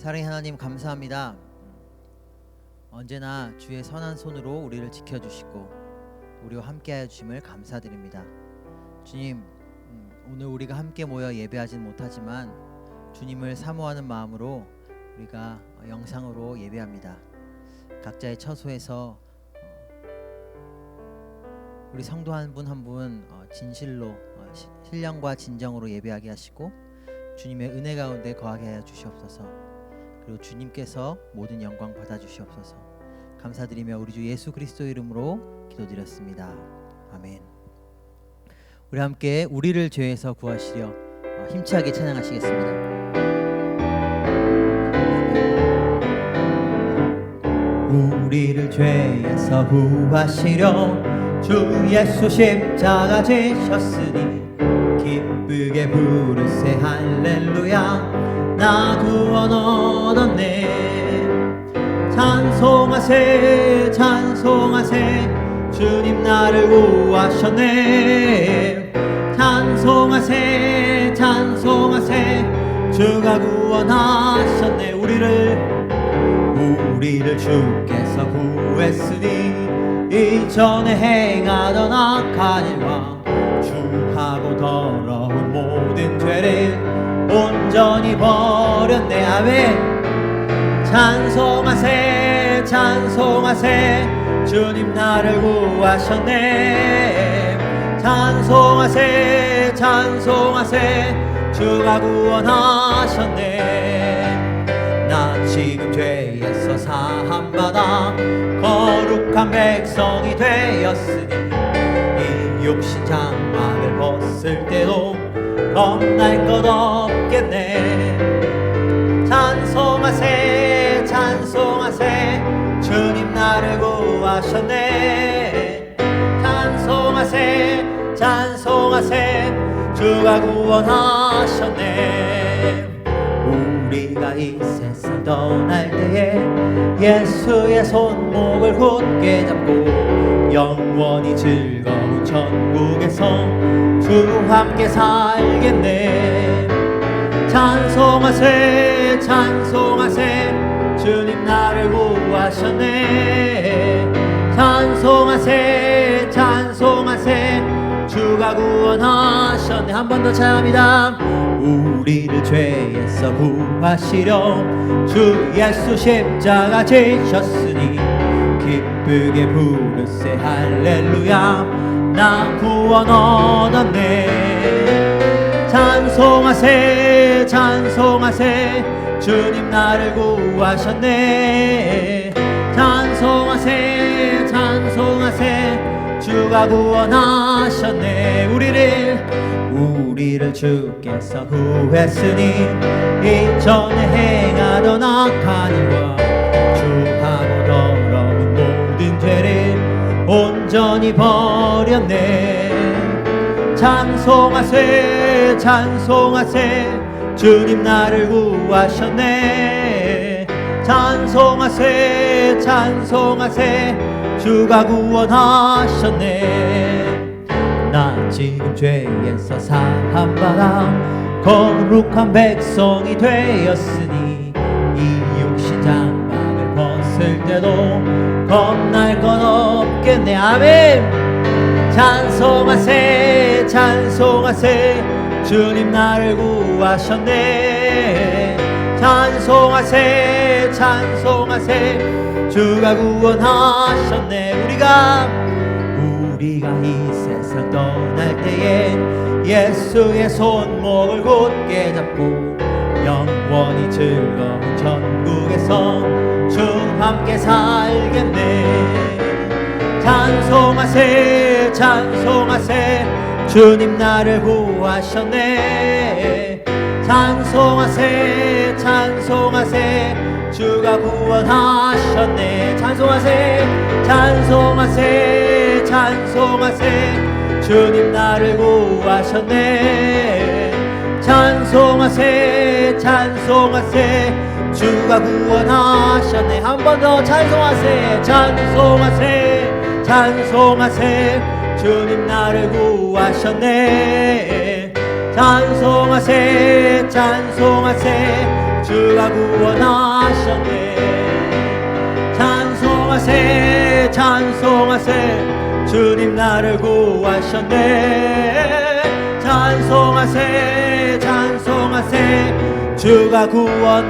사랑의 하나님 감사합니다. 언제나 주의 선한 손으로 우리를 지켜주시고 우리와 함께하여 주심을 감사드립니다. 주님, 오늘 우리가 함께 모여 예배하진 못하지만 주님을 사모하는 마음으로 우리가 영상으로 예배합니다. 각자의 처소에서 우리 성도 한 분 한 분 진실로 신령과 진정으로 예배하게 하시고 주님의 은혜 가운데 거하게 하여 주시옵소서. 그리고 주님께서 모든 영광 받아 주시옵소서. 감사드리며 우리 주 예수 그리스도 이름으로 기도드렸습니다. 아멘. 우리 함께 우리를 죄에서 구하시려 힘차게 찬양하시겠습니다. 우리를 죄에서 구하시려 주 예수 십자가 지셨으니 기쁘게 부르세 할렐루야. 나 구원 얻었네. 찬송하세 찬송하세 주님 나를 구하셨네. 찬송하세 찬송하세 주가 구원하셨네. 우리를 주께서 구했으니 이전에 행하던 악한 일과 주하고 더러운 모든 죄를 온전히 버렸네. 아멘. 찬송하세 찬송하세 주님 나를 구하셨네. 찬송하세 찬송하세 주가 구원하셨네. 나 지금 죄에서 사함받아 거룩한 백성이 되었으니 이 육신 장막을 벗을 때도 겁날 것 없겠네. 찬송하세 찬송하세 주님 나를 구하셨네. 찬송하세 찬송하세 주가 구원하셨네. 우리가 이 세상 떠날 때에 예수의 손목을 굳게 잡고 영원히 즐거운 천국에서 주와 함께 살겠네. 찬송하세 찬송하세 주님 나를 구하셨네. 찬송하세 찬송하세 주가 구원하셨네. 한 번 더 찬양합니다. 우리를 죄에서 구하시려 주 예수 십자가 지셨으니 기쁘게 부르세 할렐루야. 나 구원 얻었네. 찬송하세 찬송하세 주님 나를 구하셨네. 찬송하세 찬송하세 주가 구원하셨네. 우리를 주께서 구했으니 이전에 행하던 악한 일과 주하고 더러운 모든 죄를 온전히 버렸네. 찬송하세 찬송하세 주님 나를 구하셨네. 찬송하세 찬송하세 주가 구원하셨네. 나 지금 죄에서 사함받아 거룩한 백성이 되었으니 이 육신 장막을 벗을 때도 겁날 건 없겠네. 아멘. 찬송하세 찬송하세 주님 나를 구하셨네. 찬송하세 찬송하세 주가 구원하셨네. 우리가 이 세상 떠날 때에 예수의 손목을 굳게 잡고 영원히 즐거운 천국에서 주와 함께 살겠네. 찬송하세 찬송하세 주님 나를 구하셨네. 찬송하세 찬송하세 주가 구원하셨네. 찬송하세 찬송하세 찬송하세 주님 나를 구하셨네. 찬송하세 찬송하세 주가 구원하셨네. 한 번 더 찬송하세 찬송하세 찬송하세 주님 나를 구하셨네. 찬송하세 찬송하세 주가 구원하셨네. 찬송하세 찬송하세 주님 나를 구하셨네. 찬송하세 찬송하세 주가 구원하셨네.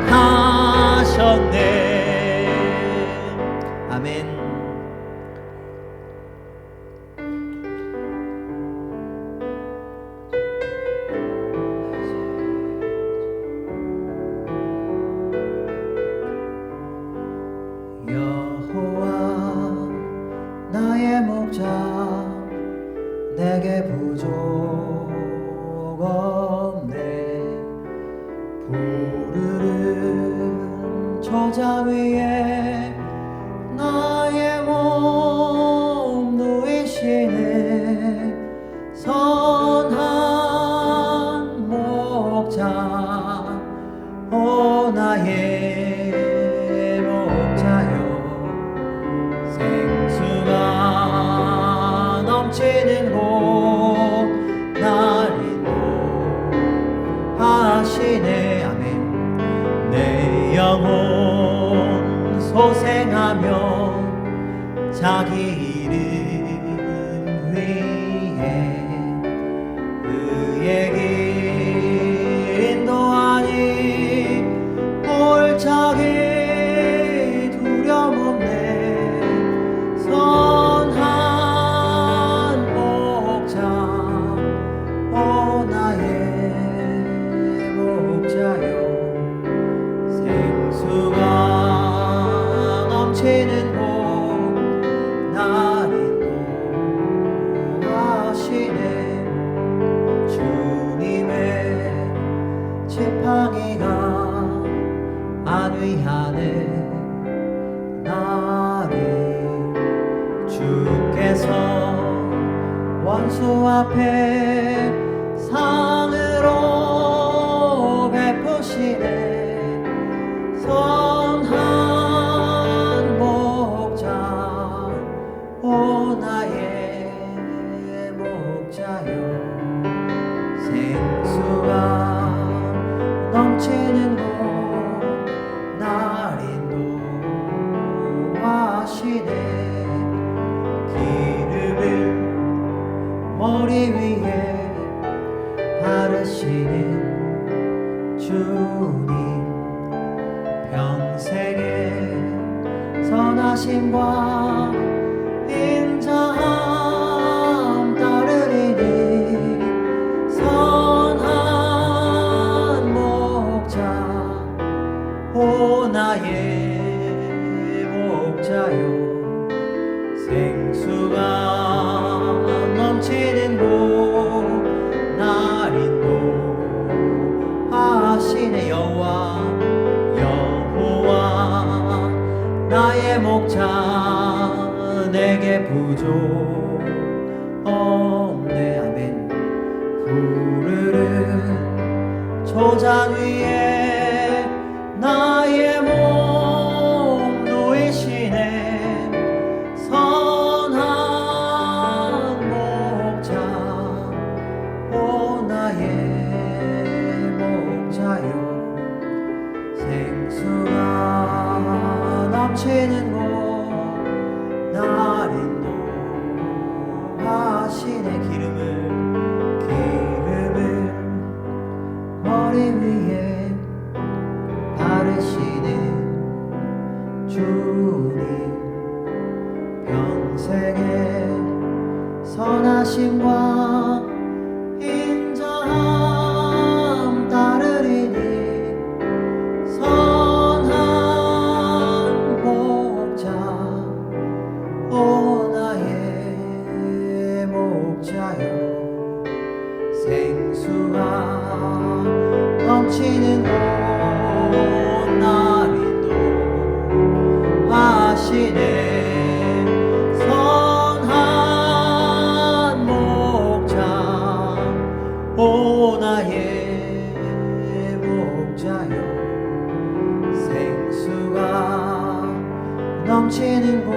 아멘. 나의 목자 내게 부족 없네. 푸르른 저자 위에 나의 몸 누이시네. 선한 목자 오 나의 목자여. 생수가 넘치는 곳 날 인도하시네. 아멘. 내 영혼 소생하며 자기 이름 위에 그의 길 인도하니 골짜기 두려움 없네. 선한 목자 오 나의 목자여. 생수가 넘치는 곳 날 인도하시네. 주님의 지팡이가 안위하네. 주께서 원수 앞에 상으로 베푸시네. 선한 목자 오 나의 목자여. 생수가 넘치는 곳 날 인도하시네. 머리 위에 바르시는 주님. 평생의 선하심과 인자함 따르리니. 선한 목자 오 나의 목자여. 생수가 넘치는 곳 날 인도하시네. 여호와 나의 목자 내게 부족 없네. 아멘. 푸르른 초장 위에 나의 몸 누이시네. 선한 목자 오 나의 목자여. 생수가 넘치는 곳 날 인도하시네. 기름을 머리 위에 바르시는 주님. 평생의 선하심과 인자함 따르리니. 선한 목자 오 나의 목자여. 생수가 넘치는 곳 날 인도하시네. 선한 목자 오 나의 목자여. 생수가 넘치는 곳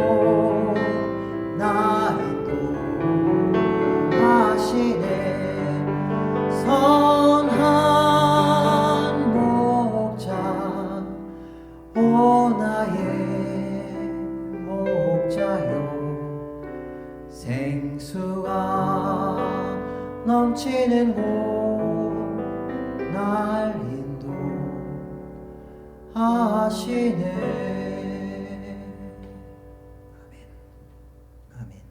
날 인도하시네. 선한 목자 하시네. 아멘.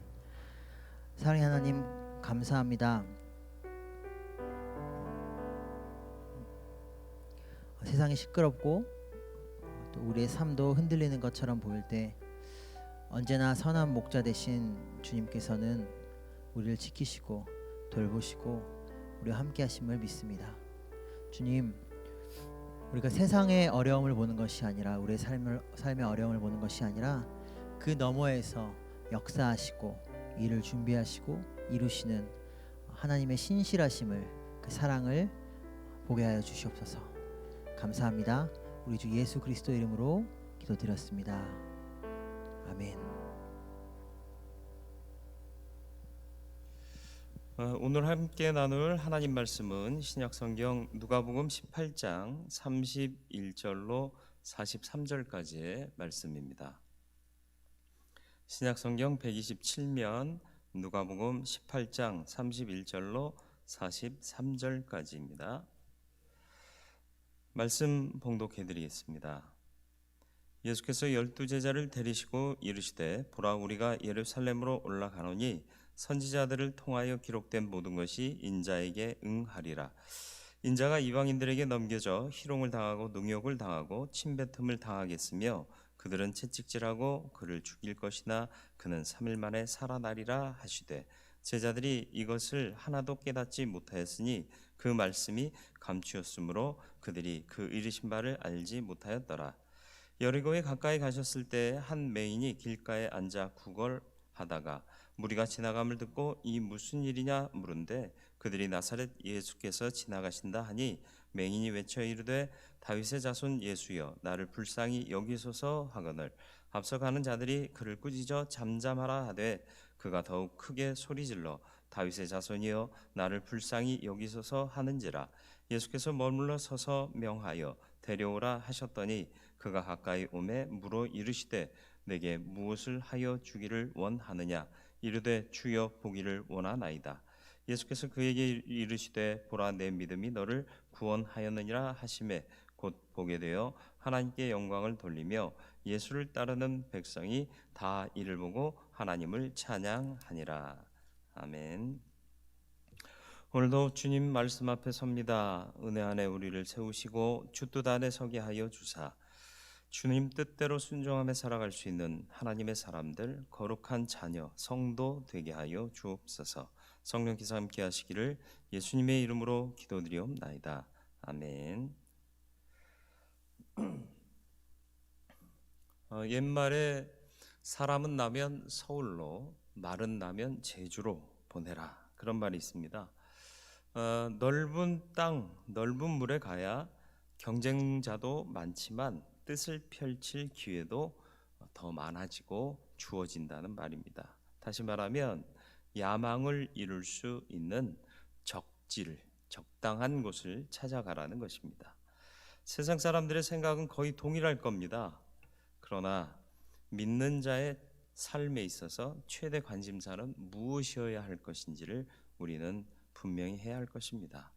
사랑의 하나님, 감사합니다. 세상이 시끄럽고 또 우리의 삶도 흔들리는 것처럼 보일 때 언제나 선한 목자 되신 주님께서는 우리를 지키시고 돌보시고 우리와 함께 하심을 믿습니다. 주님, 우리가 세상의 어려움을 보는 것이 아니라 우리의 삶의 어려움을 보는 것이 아니라 그 너머에서 역사하시고 일을 준비하시고 이루시는 하나님의 신실하심을, 그 사랑을 보게 하여 주시옵소서. 감사합니다. 우리 주 예수 그리스도 이름으로 기도드렸습니다. 아멘. 오늘 함께 나눌 하나님 말씀은 신약성경 누가복음 18장 31절로 43절까지의 말씀입니다. 신약성경 127면 누가복음 18장 31절로 43절까지입니다. 말씀 봉독해 드리겠습니다. 예수께서 12제자를 데리시고 이르시되 보라, 우리가 예루살렘으로 올라가노니 선지자들을 통하여 기록된 모든 것이 인자에게 응하리라. 인자가 이방인들에게 넘겨져 희롱을 당하고 능욕을 당하고 침뱉음을 당하겠으며 그들은 채찍질하고 그를 죽일 것이나 그는 3일 만에 살아나리라 하시되 제자들이 이것을 하나도 깨닫지 못하였으니 그 말씀이 감추었으므로 그들이 그 이르신 바를 알지 못하였더라. 여리고에 가까이 가셨을 때 한 맹인이 길가에 앉아 구걸하다가 무리가 지나감을 듣고 이 무슨 일이냐 물은데 그들이 나사렛 예수께서 지나가신다 하니 맹인이 외쳐 이르되 다윗의 자손 예수여 나를 불쌍히 여기소서 하거늘 앞서가는 자들이 그를 꾸짖어 잠잠하라 하되 그가 더욱 크게 소리질러 다윗의 자손이여 나를 불쌍히 여기소서 하는지라. 예수께서 머물러 서서 명하여 데려오라 하셨더니 그가 가까이 오매 물어 이르시되 내게 무엇을 하여 주기를 원하느냐. 이르되 주여 보기를 원하나이다. 예수께서 그에게 이르시되 보라, 내 믿음이 너를 구원하였느니라 하시매 곧 보게 되어 하나님께 영광을 돌리며 예수를 따르는 백성이 다 이를 보고 하나님을 찬양하니라. 아멘. 오늘도 주님 말씀 앞에 섭니다. 은혜 안에 우리를 세우시고 주 뜻 안에 서게 하여 주사 주님 뜻대로 순종하며 살아갈 수 있는 하나님의 사람들, 거룩한 자녀, 성도 되게 하여 주옵소서. 성령께서 함께 하시기를 예수님의 이름으로 기도드리옵나이다. 아멘. 옛말에 사람은 나면 서울로, 말은 나면 제주로 보내라, 그런 말이 있습니다. 넓은 땅, 넓은 물에 가야 경쟁자도 많지만 뜻을 펼칠 기회도 더 많아지고 주어진다는 말입니다. 다시 말하면 야망을 이룰 수 있는 적질, 적당한 곳을 찾아가라는 것입니다. 세상 사람들의 생각은 거의 동일할 겁니다. 그러나 믿는 자의 삶에 있어서 최대 관심사는 무엇이어야 할 것인지를 우리는 분명히 해야 할 것입니다.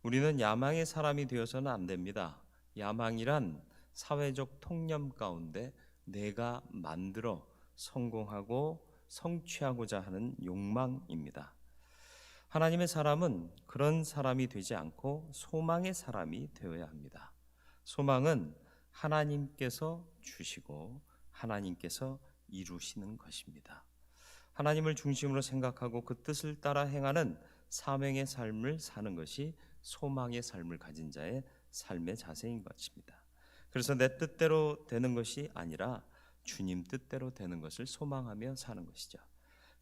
우리는 야망의 사람이 되어서는 안 됩니다. 야망이란 사회적 통념 가운데 내가 만들어 성공하고 성취하고자 하는 욕망입니다. 하나님의 사람은 그런 사람이 되지 않고 소망의 사람이 되어야 합니다. 소망은 하나님께서 주시고 하나님께서 이루시는 것입니다. 하나님을 중심으로 생각하고 그 뜻을 따라 행하는 사명의 삶을 사는 것이 소망의 삶을 가진 자의 삶의 자세인 것입니다. 그래서 내 뜻대로 되는 것이 아니라 주님 뜻대로 되는 것을 소망하며 사는 것이죠.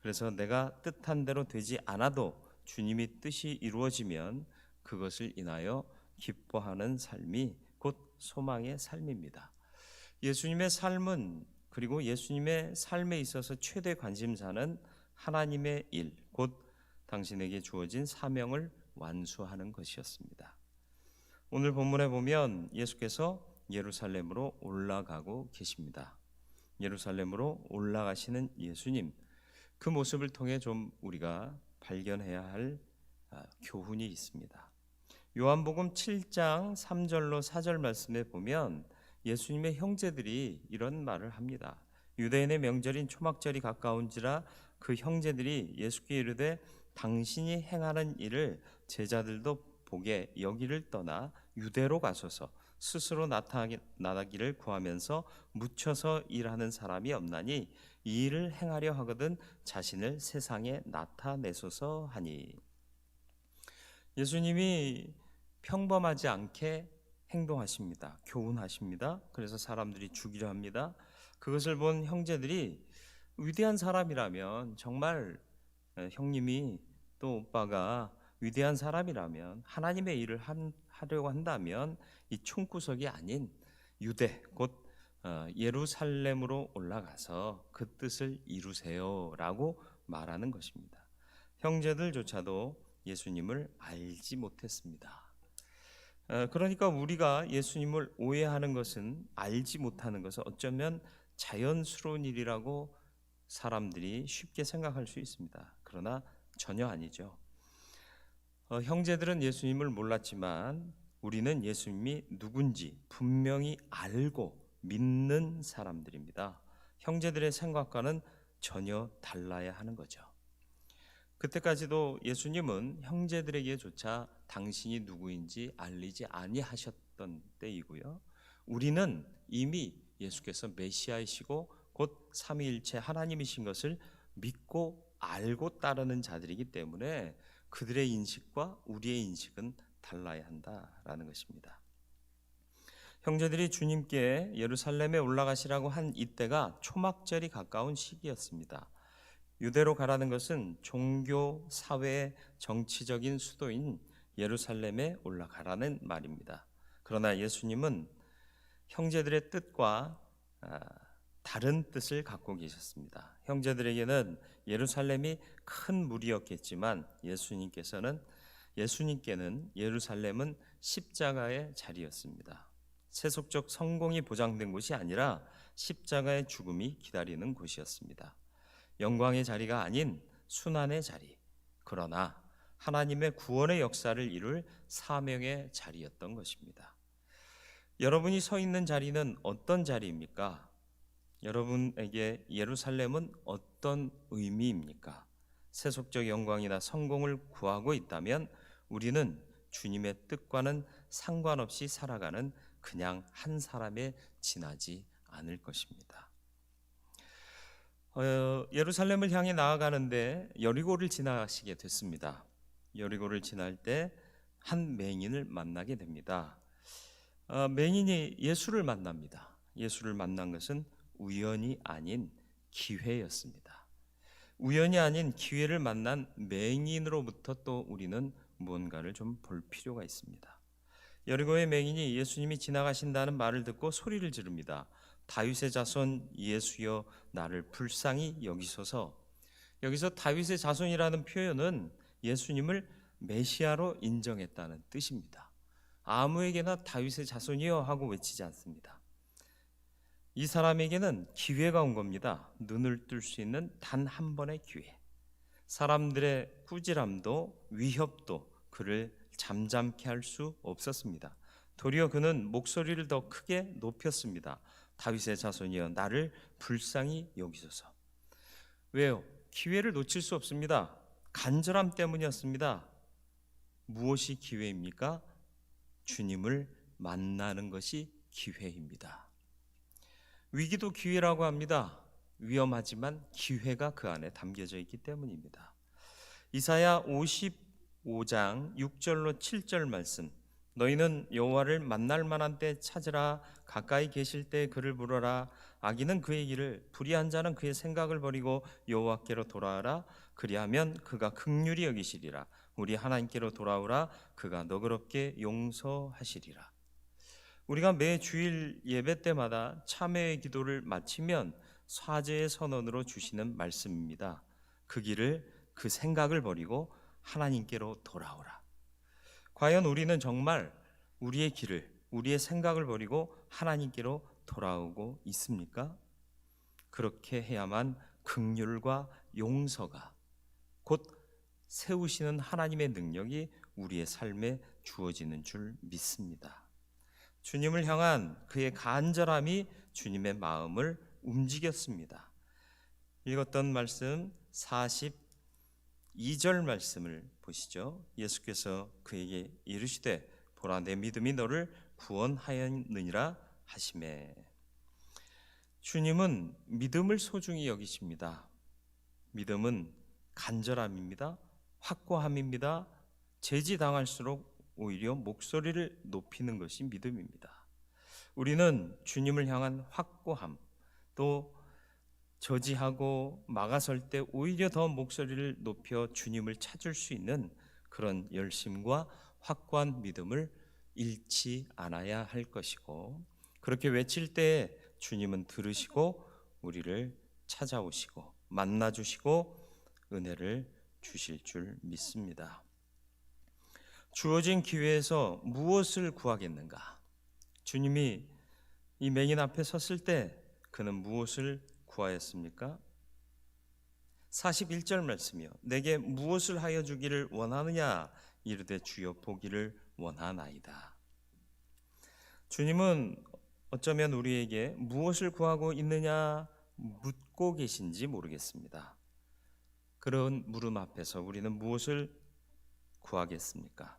그래서 내가 뜻한 대로 되지 않아도 주님이 뜻이 이루어지면 그것을 인하여 기뻐하는 삶이 곧 소망의 삶입니다. 예수님의 삶은, 그리고 예수님의 삶에 있어서 최대 관심사는 하나님의 일, 곧 당신에게 주어진 사명을 완수하는 것이었습니다. 오늘 본문에 보면 예수께서 예루살렘으로 올라가고 계십니다. 예루살렘으로 올라가시는 예수님, 그 모습을 통해 좀 우리가 발견해야 할 교훈이 있습니다. 요한복음 7장 3절로 4절 말씀에 보면 예수님의 형제들이 이런 말을 합니다. 유대인의 명절인 초막절이 가까운지라 그 형제들이 예수께 이르되 당신이 행하는 일을 제자들도 보게 여기를 떠나 유대로 가소서. 스스로 나타나기를 구하면서 묻혀서 일하는 사람이 없나니 이 일을 행하려 하거든 자신을 세상에 나타내소서 하니. 예수님이 평범하지 않게 행동하십니다. 교훈하십니다. 그래서 사람들이 죽이려 합니다. 그것을 본 형제들이 위대한 사람이라면, 정말 형님이 또 오빠가 위대한 사람이라면, 하나님의 일을 하려고 한다면 이 총구석이 아닌 유대 곧 예루살렘으로 올라가서 그 뜻을 이루세요라고 말하는 것입니다. 형제들조차도 예수님을 알지 못했습니다. 그러니까 우리가 예수님을 오해하는 것은, 알지 못하는 것은 어쩌면 자연스러운 일이라고 사람들이 쉽게 생각할 수 있습니다. 그러나 전혀 아니죠. 형제들은 예수님을 몰랐지만 우리는 예수님이 누군지 분명히 알고 믿는 사람들입니다. 형제들의 생각과는 전혀 달라야 하는 거죠. 그때까지도 예수님은 형제들에게조차 당신이 누구인지 알리지 아니하셨던 때이고요. 우리는 이미 예수께서 메시아이시고 곧 삼위일체 하나님이신 것을 믿고 알고 따르는 자들이기 때문에 그들의 인식과 우리의 인식은 달라야 한다라는 것입니다. 형제들이 주님께 예루살렘에 올라가시라고 한 이때가 초막절이 가까운 시기였습니다. 유대로 가라는 것은 종교, 사회, 정치적인 수도인 예루살렘에 올라가라는 말입니다. 그러나 예수님은 형제들의 뜻과 다른 뜻을 갖고 계셨습니다. 형제들에게는 예루살렘이 큰 무리였겠지만 예수님께는 예루살렘은 십자가의 자리였습니다. 세속적 성공이 보장된 곳이 아니라 십자가의 죽음이 기다리는 곳이었습니다. 영광의 자리가 아닌 순환의 자리, 그러나 하나님의 구원의 역사를 이룰 사명의 자리였던 것입니다. 여러분이 서 있는 자리는 어떤 자리입니까? 여러분에게 예루살렘은 어떤 의미입니까? 세속적 영광이나 성공을 구하고 있다면 우리는 주님의 뜻과는 상관없이 살아가는 그냥 한 사람에 지나지 않을 것입니다. 예루살렘을 향해 나아가는데 여리고를 지나시게 됐습니다. 여리고를 지날 때 한 맹인을 만나게 됩니다. 맹인이 예수를 만납니다. 예수를 만난 것은 우연이 아닌 기회였습니다. 우연이 아닌 기회를 만난 맹인으로부터 또 우리는 무언가를 좀 볼 필요가 있습니다. 여리고의 맹인이 예수님이 지나가신다는 말을 듣고 소리를 지릅니다. 다윗의 자손 예수여 나를 불쌍히 여기소서. 여기서 다윗의 자손이라는 표현은 예수님을 메시아로 인정했다는 뜻입니다. 아무에게나 다윗의 자손이여 하고 외치지 않습니다. 이 사람에게는 기회가 온 겁니다. 눈을 뜰 수 있는 단 한 번의 기회. 사람들의 꾸지람도 위협도 그를 잠잠케 할 수 없었습니다. 도리어 그는 목소리를 더 크게 높였습니다. 다윗의 자손이여 나를 불쌍히 여기소서. 왜요? 기회를 놓칠 수 없습니다. 간절함 때문이었습니다. 무엇이 기회입니까? 주님을 만나는 것이 기회입니다. 위기도 기회라고 합니다. 위험하지만 기회가 그 안에 담겨져 있기 때문입니다. 이사야 55장 6절로 7절 말씀. 너희는 여호와를 만날 만한 때 찾으라. 가까이 계실 때 그를 부르라. 악인은 그의 길을, 불의한 자는 그의 생각을 버리고 여호와께로 돌아오라. 그리하면 그가 긍휼히 여기시리라. 우리 하나님께로 돌아오라. 그가 너그럽게 용서하시리라. 우리가 매 주일 예배 때마다 참회의 기도를 마치면 사죄의 선언으로 주시는 말씀입니다. 그 길을, 그 생각을 버리고 하나님께로 돌아오라. 과연 우리는 정말 우리의 길을, 우리의 생각을 버리고 하나님께로 돌아오고 있습니까? 그렇게 해야만 긍휼과 용서가 곧 세우시는 하나님의 능력이 우리의 삶에 주어지는 줄 믿습니다. 주님을 향한 그의 간절함이 주님의 마음을 움직였습니다. 읽었던 말씀 42절 말씀을 보시죠. 예수께서 그에게 이르시되 보라 내 믿음이 너를 구원하였느니라 하시매. 주님은 믿음을 소중히 여기십니다. 믿음은 간절함입니다. 확고함입니다. 제지당할수록 오히려 목소리를 높이는 것이 믿음입니다. 우리는 주님을 향한 확고함, 또 저지하고 막아설 때 오히려 더 목소리를 높여 주님을 찾을 수 있는 그런 열심과 확고한 믿음을 잃지 않아야 할 것이고, 그렇게 외칠 때 주님은 들으시고 우리를 찾아오시고 만나주시고 은혜를 주실 줄 믿습니다. 주어진 기회에서 무엇을 구하겠는가? 주님이 이 맹인 앞에 섰을 때 그는 무엇을 구하였습니까? 41절 말씀이요. 내게 무엇을 하여 주기를 원하느냐? 이르되 주여 보기를 원하나이다. 주님은 어쩌면 우리에게 무엇을 구하고 있느냐 묻고 계신지 모르겠습니다. 그런 물음 앞에서 우리는 무엇을 구하겠습니까?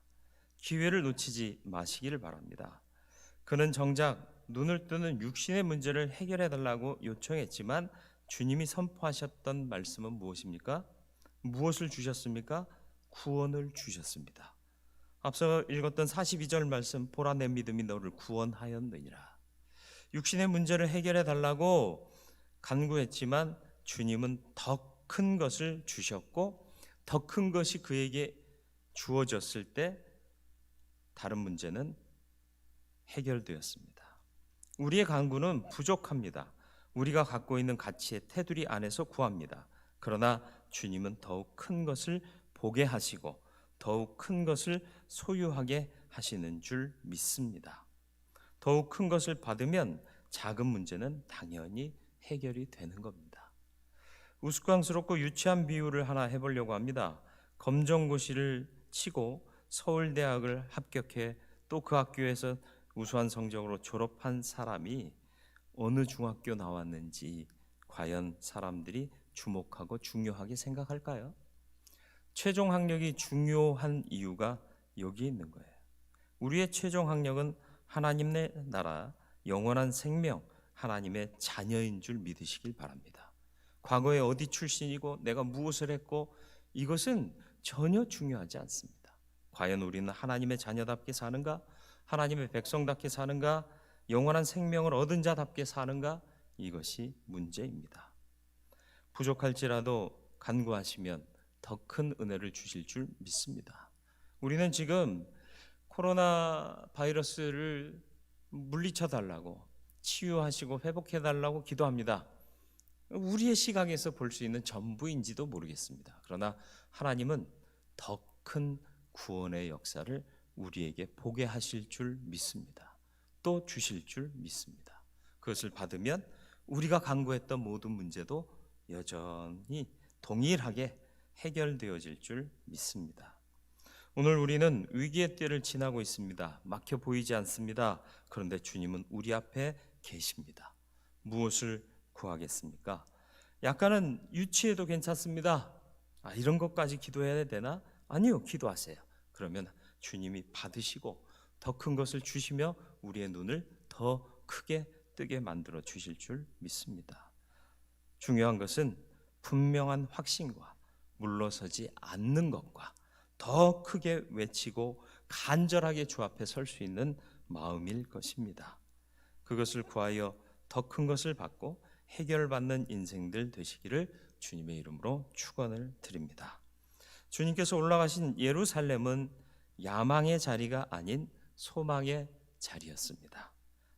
기회를 놓치지 마시기를 바랍니다. 그는 정작 눈을 뜨는 육신의 문제를 해결해 달라고 요청했지만 주님이 선포하셨던 말씀은 무엇입니까? 무엇을 주셨습니까? 구원을 주셨습니다. 앞서 읽었던 42절 말씀, 보라 내 믿음이 너를 구원하였느니라. 육신의 문제를 해결해 달라고 간구했지만 주님은 더 큰 것을 주셨고, 더 큰 것이 그에게 주어졌을 때 다른 문제는 해결되었습니다. 우리의 간구는 부족합니다. 우리가 갖고 있는 가치의 테두리 안에서 구합니다. 그러나 주님은 더욱 큰 것을 보게 하시고 더욱 큰 것을 소유하게 하시는 줄 믿습니다. 더욱 큰 것을 받으면 작은 문제는 당연히 해결이 되는 겁니다. 우스꽝스럽고 유치한 비유를 하나 해보려고 합니다. 검정고시를 치고 서울대학을 합격해 또 그 학교에서 우수한 성적으로 졸업한 사람이 어느 중학교 나왔는지 과연 사람들이 주목하고 중요하게 생각할까요? 최종 학력이 중요한 이유가 여기 있는 거예요. 우리의 최종 학력은 하나님의 나라, 영원한 생명, 하나님의 자녀인 줄 믿으시길 바랍니다. 과거에 어디 출신이고 내가 무엇을 했고 이것은 전혀 중요하지 않습니다. 과연 우리는 하나님의 자녀답게 사는가? 하나님의 백성답게 사는가? 영원한 생명을 얻은 자답게 사는가? 이것이 문제입니다. 부족할지라도 간구하시면 더 큰 은혜를 주실 줄 믿습니다. 우리는 지금 코로나 바이러스를 물리쳐 달라고, 치유하시고 회복해 달라고 기도합니다. 우리의 시각에서 볼 수 있는 전부인지도 모르겠습니다. 그러나 하나님은 더 큰 구원의 역사를 우리에게 보게 하실 줄 믿습니다. 또 주실 줄 믿습니다. 그것을 받으면 우리가 간구했던 모든 문제도 여전히 동일하게 해결되어질 줄 믿습니다. 오늘 우리는 위기의 때를 지나고 있습니다. 막혀 보이지 않습니다. 그런데 주님은 우리 앞에 계십니다. 무엇을 구하겠습니까? 약간은 유치해도 괜찮습니다. 이런 것까지 기도해야 되나? 아니요, 기도하세요. 그러면 주님이 받으시고 더 큰 것을 주시며 우리의 눈을 더 크게 뜨게 만들어 주실 줄 믿습니다. 중요한 것은 분명한 확신과 물러서지 않는 것과 더 크게 외치고 간절하게 주 앞에 설 수 있는 마음일 것입니다. 그것을 구하여 더 큰 것을 받고 해결받는 인생들 되시기를 주님의 이름으로 축원을 드립니다. 주님께서 올라가신 예루살렘은 야망의 자리가 아닌 소망의 자리였습니다.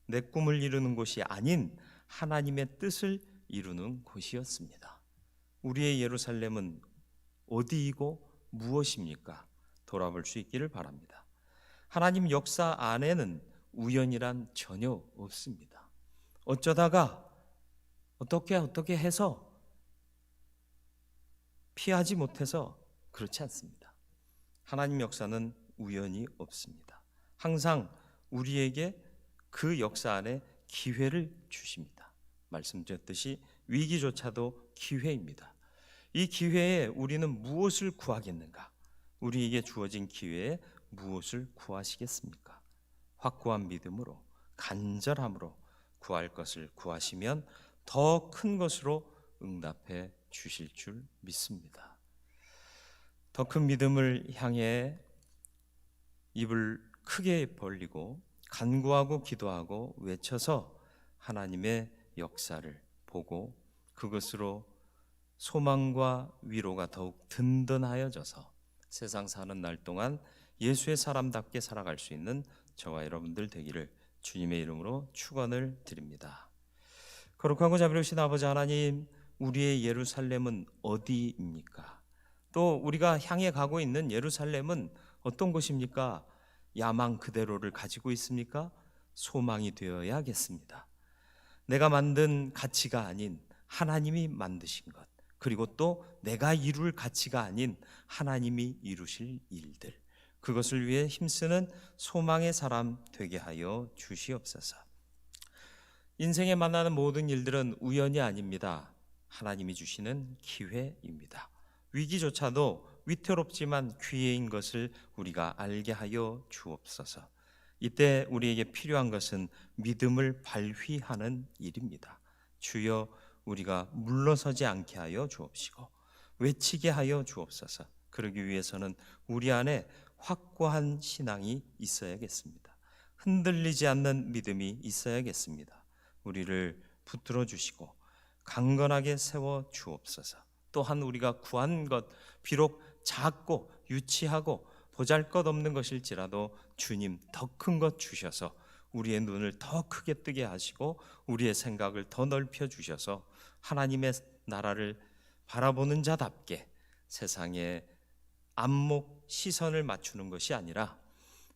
내 꿈을 이루는 곳이 아닌 하나님의 뜻을 이루는 곳이었습니다. 우리의 예루살렘은 어디이고 무엇입니까? 돌아볼 수 있기를 바랍니다. 하나님 역사 안에는 우연이란 전혀 없습니다. 어쩌다가 어떻게 해서 피하지 못해서 그렇지 않습니다. 하나님 역사는 우연이 없습니다. 항상 우리에게 그 역사 안에 기회를 주십니다. 말씀드렸듯이 위기조차도 기회입니다. 이 기회에 우리는 무엇을 구하겠는가? 우리에게 주어진 기회에 무엇을 구하시겠습니까? 확고한 믿음으로, 간절함으로 구할 것을 구하시면 더 큰 것으로 응답해 주실 줄 믿습니다. 더 큰 믿음을 향해 입을 크게 벌리고 간구하고 기도하고 외쳐서 하나님의 역사를 보고 그것으로 소망과 위로가 더욱 든든하여져서 세상 사는 날 동안 예수의 사람답게 살아갈 수 있는 저와 여러분들 되기를 주님의 이름으로 축원을 드립니다. 거룩하고 자비로우신 아버지 하나님, 우리의 예루살렘은 어디입니까? 또 우리가 향해 가고 있는 예루살렘은 어떤 곳입니까? 야망 그대로를 가지고 있습니까? 소망이 되어야겠습니다. 내가 만든 가치가 아닌 하나님이 만드신 것, 그리고 또 내가 이룰 가치가 아닌 하나님이 이루실 일들, 그것을 위해 힘쓰는 소망의 사람 되게 하여 주시옵소서. 인생에 만나는 모든 일들은 우연이 아닙니다. 하나님이 주시는 기회입니다. 위기조차도 위태롭지만 기회인 것을 우리가 알게 하여 주옵소서. 이때 우리에게 필요한 것은 믿음을 발휘하는 일입니다. 주여, 우리가 물러서지 않게 하여 주옵시고 외치게 하여 주옵소서. 그러기 위해서는 우리 안에 확고한 신앙이 있어야겠습니다. 흔들리지 않는 믿음이 있어야겠습니다. 우리를 붙들어 주시고 강건하게 세워 주옵소서. 또한 우리가 구한 것, 비록 작고 유치하고 보잘것없는 것일지라도 주님 더 큰 것 주셔서 우리의 눈을 더 크게 뜨게 하시고 우리의 생각을 더 넓혀 주셔서 하나님의 나라를 바라보는 자답게 세상에 안목 시선을 맞추는 것이 아니라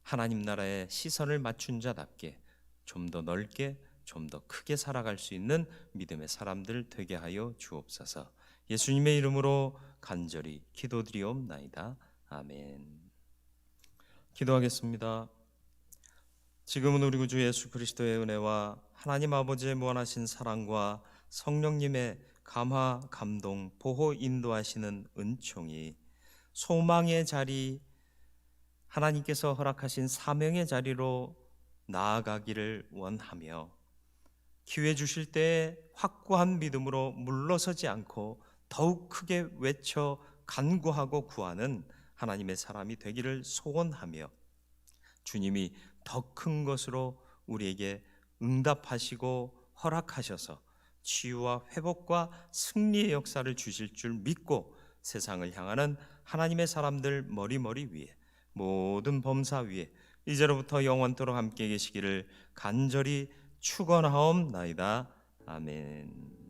하나님 나라에 시선을 맞춘 자답게 좀 더 넓게 좀 더 크게 살아갈 수 있는 믿음의 사람들 되게 하여 주옵소서. 예수님의 이름으로 간절히 기도드리옵나이다. 아멘. 기도하겠습니다. 지금은 우리 구주 예수 그리스도의 은혜와 하나님 아버지의 무한하신 사랑과 성령님의 감화, 감동, 보호, 인도하시는 은총이 소망의 자리, 하나님께서 허락하신 사명의 자리로 나아가기를 원하며 기회 주실 때에 확고한 믿음으로 물러서지 않고 더욱 크게 외쳐 간구하고 구하는 하나님의 사람이 되기를 소원하며 주님이 더 큰 것으로 우리에게 응답하시고 허락하셔서 치유와 회복과 승리의 역사를 주실 줄 믿고 세상을 향하는 하나님의 사람들 머리머리 위에 모든 범사 위에 이제로부터 영원토록 함께 계시기를 간절히 축원하옵나이다. 아멘.